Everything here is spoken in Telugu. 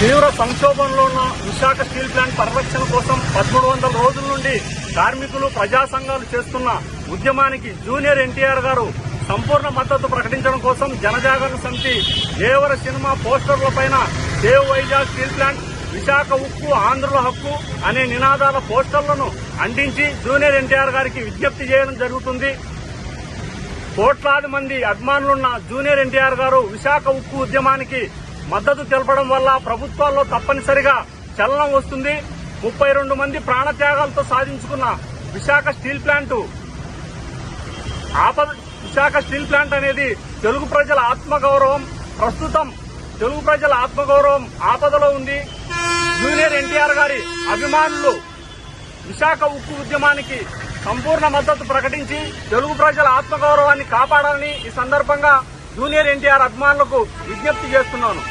తీవ్ర సంక్షోభంలో ఉన్న విశాఖ స్టీల్ ప్లాంట్ పరిరక్షణ కోసం 1300 రోజుల నుండి కార్మికులు ప్రజా సంఘాలు చేస్తున్న ఉద్యమానికి జూనియర్ ఎన్టీఆర్ గారు సంపూర్ణ మద్దతు ప్రకటించడం కోసం జనజాగరణ సమితి దేవర సినిమా పోస్టర్లపైన save Vizag steel plant, Visakha ఉక్కు ఆంధ్రుల హక్కు అనే నినాదాల పోస్టర్లను అంటించి జూనియర్ ఎన్టీఆర్ గారికి విజ్ఞప్తి చేయడం జరుగుతుంది. కోట్లాది మంది అభిమానులున్న జూనియర్ ఎన్టీఆర్ గారు విశాఖ ఉక్కు ఉద్యమానికి మద్దతు తెలపడం వల్ల ప్రభుత్వాల్లో తప్పనిసరిగా చలనం వస్తుంది. 32 మంది ప్రాణత్యాగాలతో సాధించుకున్న విశాఖ స్టీల్ ప్లాంట్ అనేది తెలుగు ప్రజల ఆత్మగౌరవం. ప్రస్తుతం తెలుగు ప్రజల ఆత్మగౌరవం ఆపదలో ఉంది. జూనియర్ ఎన్టీఆర్ గారి అభిమానులు విశాఖ ఉక్కు ఉద్యమానికి సంపూర్ణ మద్దతు ప్రకటించి తెలుగు ప్రజల ఆత్మగౌరవాన్ని కాపాడాలని ఈ సందర్భంగా జూనియర్ ఎన్టీఆర్ అభిమానులకు విజ్ఞప్తి చేస్తున్నాను.